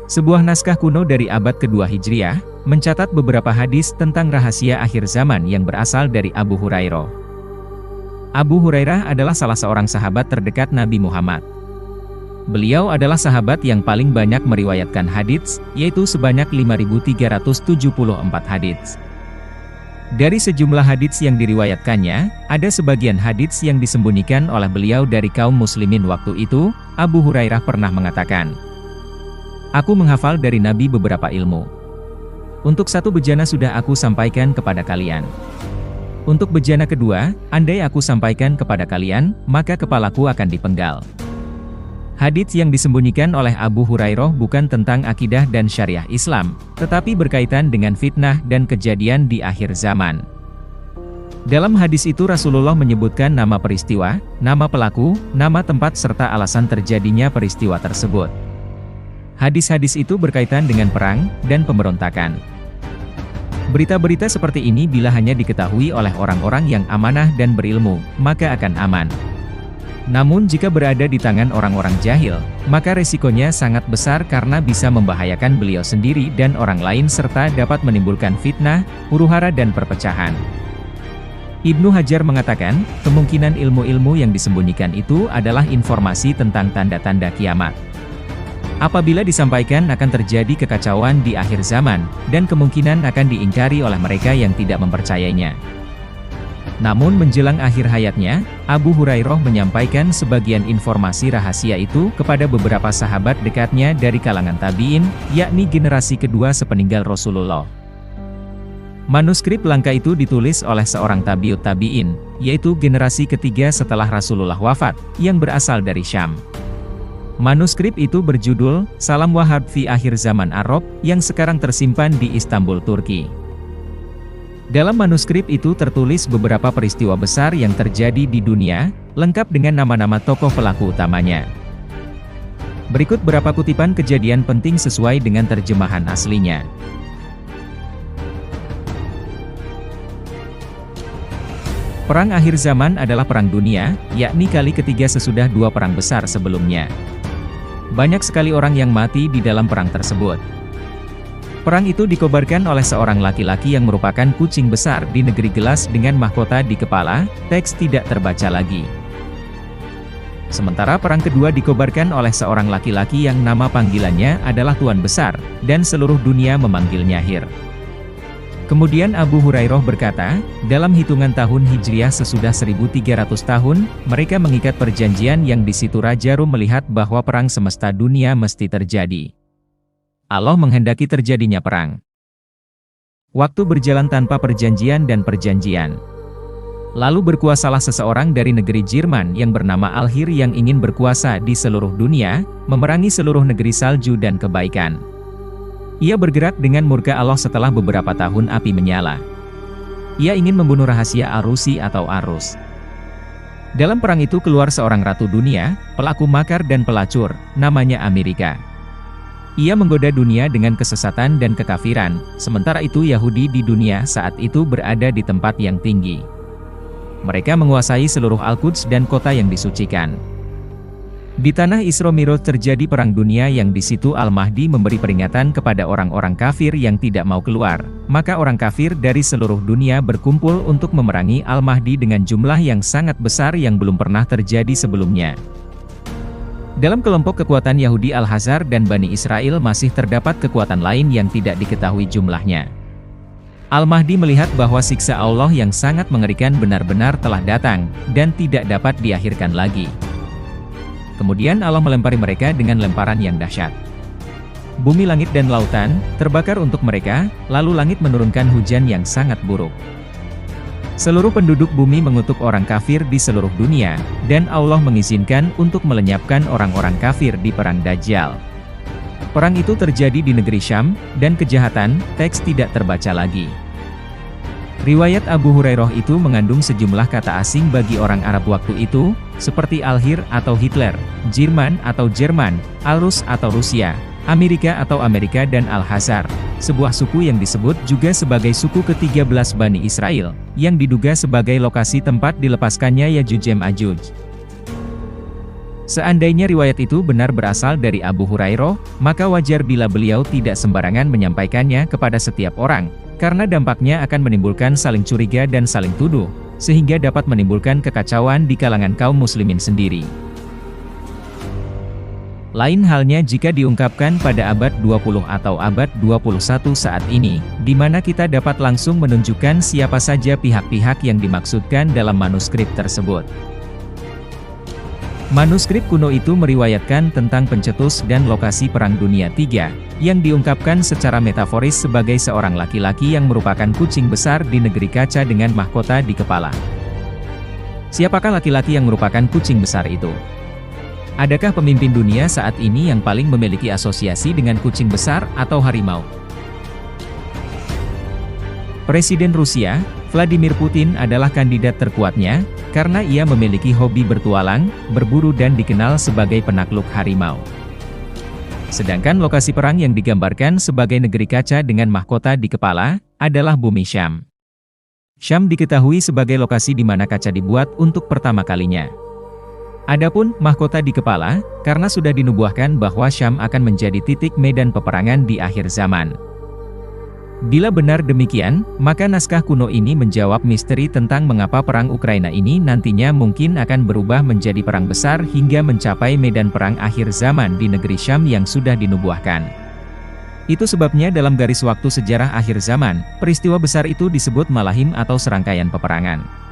Sebuah naskah kuno dari abad kedua Hijriah, mencatat beberapa hadis tentang rahasia akhir zaman yang berasal dari Abu Hurairah. Abu Hurairah adalah salah seorang sahabat terdekat Nabi Muhammad. Beliau adalah sahabat yang paling banyak meriwayatkan hadits, yaitu sebanyak 5.374 hadits. Dari sejumlah hadits yang diriwayatkannya, ada sebagian hadits yang disembunyikan oleh beliau dari kaum muslimin waktu itu. Abu Hurairah pernah mengatakan, "Aku menghafal dari Nabi beberapa ilmu. Untuk satu bejana sudah aku sampaikan kepada kalian. Untuk bejana kedua, andai aku sampaikan kepada kalian, maka kepalaku akan dipenggal." Hadits yang disembunyikan oleh Abu Hurairah bukan tentang akidah dan syariah Islam, tetapi berkaitan dengan fitnah dan kejadian di akhir zaman. Dalam hadis itu Rasulullah menyebutkan nama peristiwa, nama pelaku, nama tempat serta alasan terjadinya peristiwa tersebut. Hadis-hadis itu berkaitan dengan perang dan pemberontakan. Berita-berita seperti ini bila hanya diketahui oleh orang-orang yang amanah dan berilmu, maka akan aman. Namun jika berada di tangan orang-orang jahil, maka resikonya sangat besar karena bisa membahayakan beliau sendiri dan orang lain serta dapat menimbulkan fitnah, huru-hara dan perpecahan. Ibnu Hajar mengatakan, kemungkinan ilmu-ilmu yang disembunyikan itu adalah informasi tentang tanda-tanda kiamat. Apabila disampaikan akan terjadi kekacauan di akhir zaman, dan kemungkinan akan diingkari oleh mereka yang tidak mempercayainya. Namun menjelang akhir hayatnya, Abu Hurairah menyampaikan sebagian informasi rahasia itu kepada beberapa sahabat dekatnya dari kalangan tabi'in, yakni generasi kedua sepeninggal Rasulullah. Manuskrip langka itu ditulis oleh seorang tabi'ut tabi'in, yaitu generasi ketiga setelah Rasulullah wafat, yang berasal dari Syam. Manuskrip itu berjudul, Salam Wahab fi Akhir Zaman Arab, yang sekarang tersimpan di Istanbul, Turki. Dalam manuskrip itu tertulis beberapa peristiwa besar yang terjadi di dunia, lengkap dengan nama-nama tokoh pelaku utamanya. Berikut beberapa kutipan kejadian penting sesuai dengan terjemahan aslinya. Perang akhir zaman adalah perang dunia, yakni kali ketiga sesudah dua perang besar sebelumnya. Banyak sekali orang yang mati di dalam perang tersebut. Perang itu dikobarkan oleh seorang laki-laki yang merupakan kucing besar di negeri gelas dengan mahkota di kepala, teks tidak terbaca lagi. Sementara perang kedua dikobarkan oleh seorang laki-laki yang nama panggilannya adalah Tuan Besar, dan seluruh dunia memanggilnya Hir. Kemudian Abu Hurairah berkata, dalam hitungan tahun Hijriah sesudah 1300 tahun, mereka mengikat perjanjian yang di situ Raja Rum melihat bahwa perang semesta dunia mesti terjadi. Allah menghendaki terjadinya perang. Waktu berjalan tanpa perjanjian dan perjanjian. Lalu berkuasalah seseorang dari negeri Jerman yang bernama Al-Hir yang ingin berkuasa di seluruh dunia, memerangi seluruh negeri salju dan kebaikan. Ia bergerak dengan murka Allah setelah beberapa tahun api menyala. Ia ingin membunuh rahasia Arusi atau Arus. Dalam perang itu keluar seorang ratu dunia, pelaku makar dan pelacur, namanya Amerika. Ia menggoda dunia dengan kesesatan dan kekafiran, sementara itu Yahudi di dunia saat itu berada di tempat yang tinggi. Mereka menguasai seluruh Al-Quds dan kota yang disucikan. Di tanah Isra Mi'raj terjadi perang dunia yang di situ Al-Mahdi memberi peringatan kepada orang-orang kafir yang tidak mau keluar, maka orang kafir dari seluruh dunia berkumpul untuk memerangi Al-Mahdi dengan jumlah yang sangat besar yang belum pernah terjadi sebelumnya. Dalam kelompok kekuatan Yahudi Al-Hazar dan Bani Israel masih terdapat kekuatan lain yang tidak diketahui jumlahnya. Al-Mahdi melihat bahwa siksa Allah yang sangat mengerikan benar-benar telah datang, dan tidak dapat diakhirkan lagi. Kemudian Allah melempari mereka dengan lemparan yang dahsyat. Bumi, langit dan lautan terbakar untuk mereka, lalu langit menurunkan hujan yang sangat buruk. Seluruh penduduk bumi mengutuk orang kafir di seluruh dunia, dan Allah mengizinkan untuk melenyapkan orang-orang kafir di perang Dajjal. Perang itu terjadi di negeri Syam, dan kejahatan, teks tidak terbaca lagi. Riwayat Abu Hurairah itu mengandung sejumlah kata asing bagi orang Arab waktu itu, seperti Al-Hir atau Hitler, Jerman atau Jerman, Al-Rus atau Rusia, Amerika atau Amerika dan Al-Hazar, sebuah suku yang disebut juga sebagai suku ke-13 Bani Israel, yang diduga sebagai lokasi tempat dilepaskannya Yajuj Majuj. Seandainya riwayat itu benar berasal dari Abu Hurairah, maka wajar bila beliau tidak sembarangan menyampaikannya kepada setiap orang, karena dampaknya akan menimbulkan saling curiga dan saling tuduh, sehingga dapat menimbulkan kekacauan di kalangan kaum muslimin sendiri. Lain halnya jika diungkapkan pada abad 20 atau abad 21 saat ini, di mana kita dapat langsung menunjukkan siapa saja pihak-pihak yang dimaksudkan dalam manuskrip tersebut. Manuskrip kuno itu meriwayatkan tentang pencetus dan lokasi Perang Dunia III, yang diungkapkan secara metaforis sebagai seorang laki-laki yang merupakan kucing besar di negeri kaca dengan mahkota di kepala. Siapakah laki-laki yang merupakan kucing besar itu? Adakah pemimpin dunia saat ini yang paling memiliki asosiasi dengan kucing besar atau harimau? Presiden Rusia, Vladimir Putin adalah kandidat terkuatnya, karena ia memiliki hobi bertualang, berburu dan dikenal sebagai penakluk harimau. Sedangkan lokasi perang yang digambarkan sebagai negeri kaca dengan mahkota di kepala, adalah bumi Syam. Syam diketahui sebagai lokasi di mana kaca dibuat untuk pertama kalinya. Adapun mahkota di kepala, karena sudah dinubuahkan bahwa Syam akan menjadi titik medan peperangan di akhir zaman. Bila benar demikian, maka naskah kuno ini menjawab misteri tentang mengapa perang Ukraina ini nantinya mungkin akan berubah menjadi perang besar hingga mencapai medan perang akhir zaman di negeri Syam yang sudah dinubuahkan. Itu sebabnya dalam garis waktu sejarah akhir zaman, peristiwa besar itu disebut Malahim atau serangkaian peperangan.